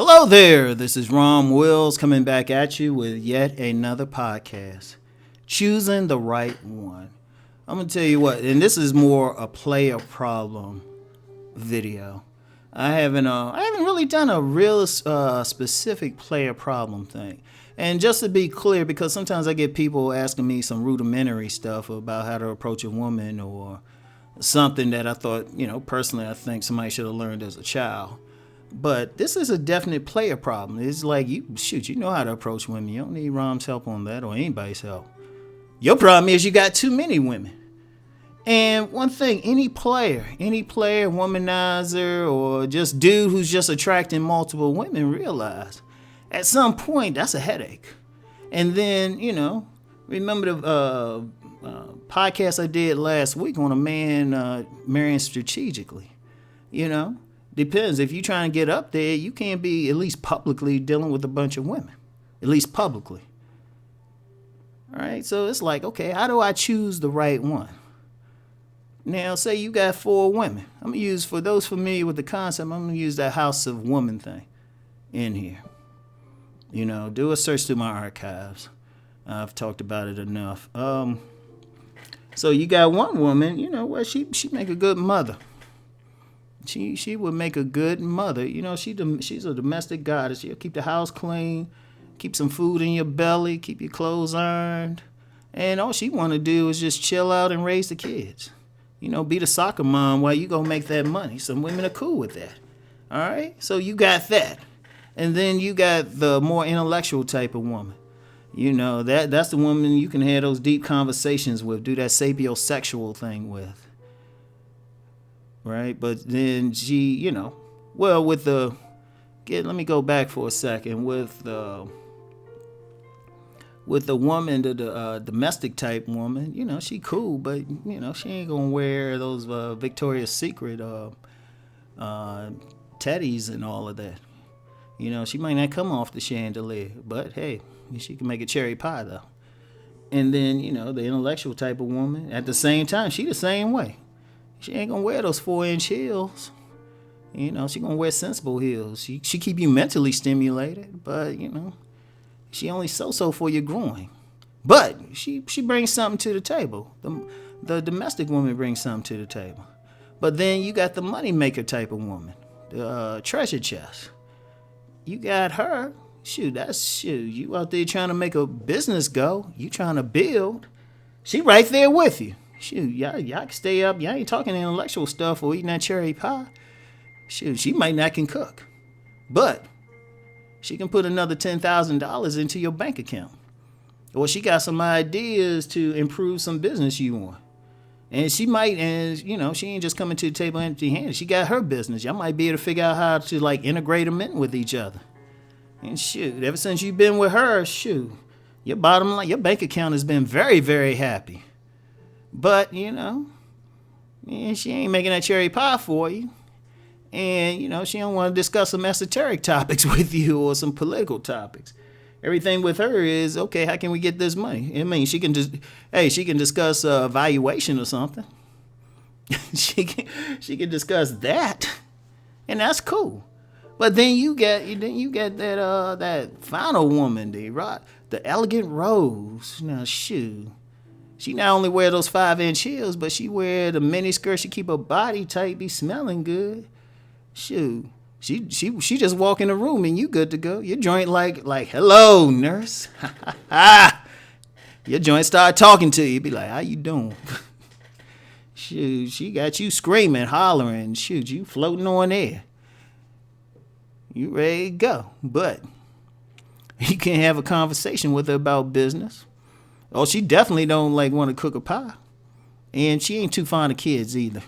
Hello there, this is Rom Wills coming back at you with yet another podcast. Choosing the right one. I'm going to tell you what, and this is more a player problem video. I haven't really done a real specific player problem thing. And just to be clear, because sometimes I get people asking me some rudimentary stuff about how to approach a woman or something that I thought, personally I think somebody should have learned as a child. But this is a definite player problem. It's like, you know how to approach women. You don't need Rom's help on that or anybody's help. Your problem is you got too many women. And one thing, any player, womanizer, or just dude who's just attracting multiple women realize at some point that's a headache. And then, remember the podcast I did last week on a man marrying strategically, Depends. If you're trying to get up there, you can't be at least publicly dealing with a bunch of women. At least publicly. All right? So it's like, okay, how do I choose the right one? Now, say you got 4 women. I'm going to use, for those familiar with the concept, I'm going to use that House of Woman thing in here. Do a search through my archives. I've talked about it enough. So you got one woman, she make a good mother. She would make a good mother. She's a domestic goddess. She'll keep the house clean, keep some food in your belly, keep your clothes ironed. And all she want to do is just chill out and raise the kids. Be the soccer mom while you go make that money. Some women are cool with that. All right? So you got that. And then you got the more intellectual type of woman. That's the woman you can have those deep conversations with, do that sapiosexual thing with. Right, but then she, let me go back for a second with the woman, the domestic type woman. She cool, but she ain't gonna wear those Victoria's Secret teddies and all of that. She might not come off the chandelier, but hey, she can make a cherry pie though. And then the intellectual type of woman, at the same time, she the same way. She ain't gonna wear those 4-inch heels. She gonna wear sensible heels. She keep you mentally stimulated, but she only so for your groin. But she brings something to the table. The domestic woman brings something to the table. But then you got the money maker type of woman, the treasure chest. You got her. You out there trying to make a business go. You trying to build. She right there with you. Y'all can stay up. Y'all ain't talking intellectual stuff or eating that cherry pie. She might not can cook. But she can put another $10,000 into your bank account. Or she got some ideas to improve some business you want. And she might, she ain't just coming to the table empty-handed. She got her business. Y'all might be able to figure out how to, integrate them in with each other. And ever since you've been with her, your bottom line, your bank account has been very, very happy. But, she ain't making that cherry pie for you. And, she don't want to discuss some esoteric topics with you or some political topics. Everything with her is, okay, how can we get this money? I mean, she can discuss valuation or something. she can discuss that. And that's cool. But then you get that final woman, the elegant rose. Now, she not only wear those 5-inch heels, but she wear the mini skirt. She keep her body tight, be smelling good. She just walk in the room and you good to go. Your joint like hello, nurse. Your joint start talking to you. Be like, how you doing? She got you screaming, hollering. You floating on air. You ready to go. But you can't have a conversation with her about business. Oh, she definitely don't want to cook a pie. And she ain't too fond of kids either.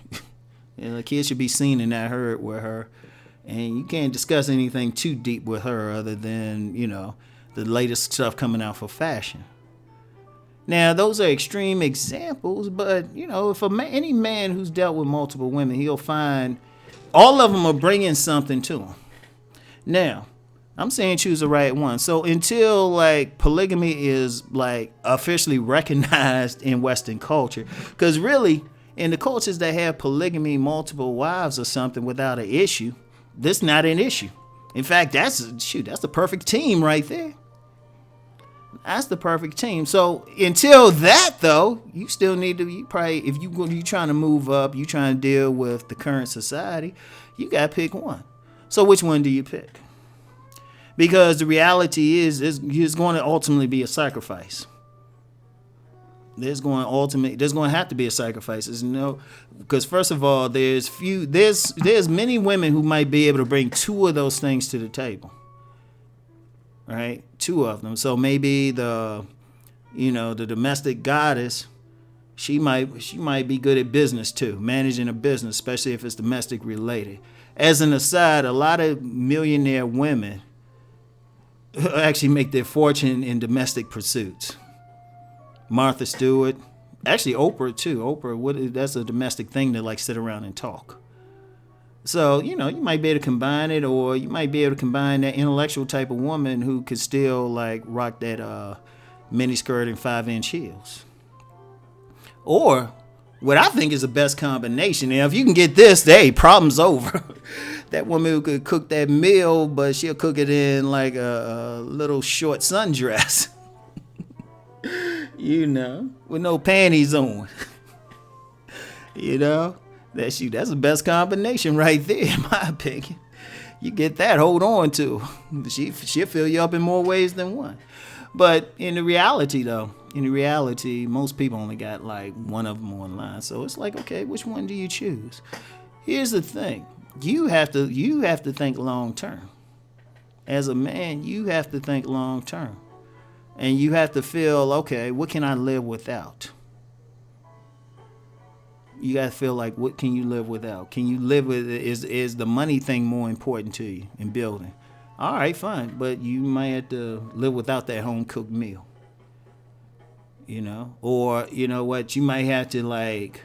The kids should be seen and not heard with her. And you can't discuss anything too deep with her other than, the latest stuff coming out for fashion. Now, those are extreme examples, but, if any man who's dealt with multiple women, he'll find all of them are bringing something to him. Now, I'm saying choose the right one. So until polygamy is officially recognized in Western culture, because really in the cultures that have polygamy, multiple wives or something without an issue, this not an issue. In fact, that's the perfect team right there. That's the perfect team. So until that, though, you still need to. You probably, if you trying to move up, you trying to deal with the current society, you gotta pick one. So which one do you pick? Because the reality is going to ultimately be a sacrifice. There's going to have to be a sacrifice. Because first of all, there's many women who might be able to bring two of those things to the table. Right? Two of them. So maybe the domestic goddess, she might be good at business too, managing a business, especially if it's domestic related. As an aside, a lot of millionaire women actually make their fortune in domestic pursuits. Martha Stewart, actually Oprah too. Oprah, that's a domestic thing to like sit around and talk. So, you might be able to combine it, or you might be able to combine that intellectual type of woman who could still like rock that mini skirt and 5-inch heels. Or what I think is the best combination. Now, if you can get this, hey, problem's over. That woman who could cook that meal, but she'll cook it in like a little short sundress. With no panties on. That's the best combination right there, in my opinion. You get that, hold on to. She'll fill you up in more ways than one. But in the reality, most people only got like one of them online. So it's like, okay, which one do you choose? Here's the thing. You have to think long term. As a man, you have to think long term. And you have to feel, okay, what can I live without? You got to feel like, what can you live without? Can you live with it? Is the money thing more important to you in building? All right, fine. But you might have to live without that home cooked meal. Or, what, you might have to like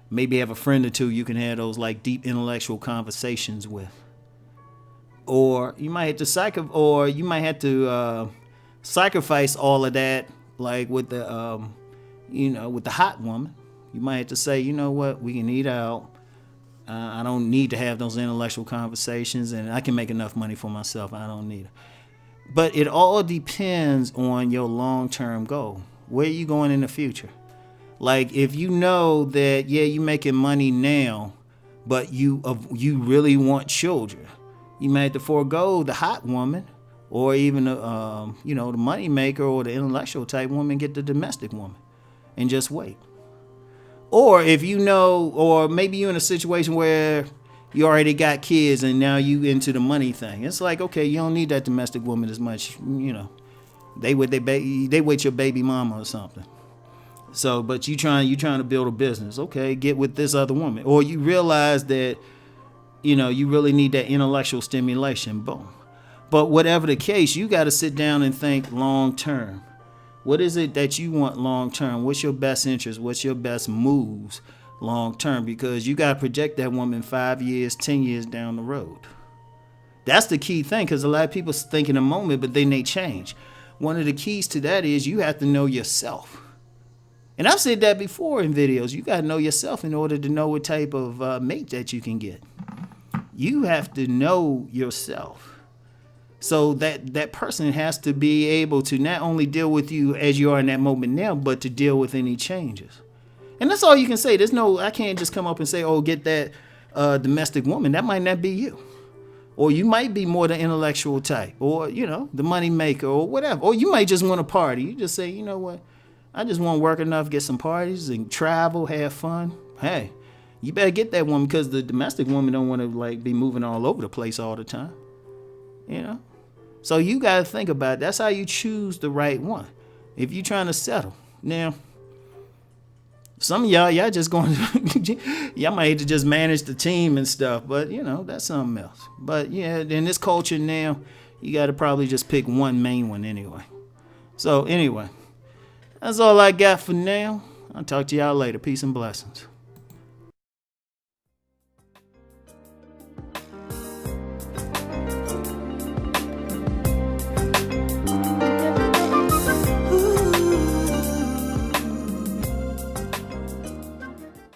maybe have a friend or two you can have those like deep intellectual conversations with. Or you might have to sacrifice all of that, like with the with the hot woman. You might have to say, you know what, we can eat out. I don't need to have those intellectual conversations, and I can make enough money for myself. I don't need it. But it all depends on your long-term goal. Where are you going in the future? Like, if you know that, yeah, you're making money now, but you really want children, you might have to forego the hot woman, or even the money maker or the intellectual type woman, get the domestic woman, and just wait. Or if or maybe you're in a situation where you already got kids and now you into the money thing. It's like, okay, you don't need that domestic woman as much. They with your baby mama or something. So, but you trying to build a business. Okay, get with this other woman. Or you realize that, you really need that intellectual stimulation. Boom. But whatever the case, you got to sit down and think long term. What is it that you want long term? What's your best interest? What's your best moves long term? Because you got to project that woman 5 years, 10 years down the road. That's the key thing, because a lot of people think in a moment, but then they change. One of the keys to that is you have to know yourself. And I've said that before in videos. You got to know yourself in order to know what type of mate that you can get. You have to know yourself. So that person has to be able to not only deal with you as you are in that moment now, but to deal with any changes. And that's all you can say. I can't just come up and say, oh, get that domestic woman. That might not be you. Or you might be more the intellectual type, or, the money maker, or whatever. Or you might just want to party. You just say, you know what? I just want to work enough, get some parties and travel, have fun. Hey, you better get that woman, because the domestic woman don't want to like be moving all over the place all the time. So you got to think about it. That's how you choose the right one. If you're trying to settle. Now, some of y'all just going to, y'all might have to just manage the team and stuff, but that's something else. But yeah, in this culture now, you got to probably just pick one main one anyway. So anyway, that's all I got for now. I'll talk to y'all later. Peace and blessings.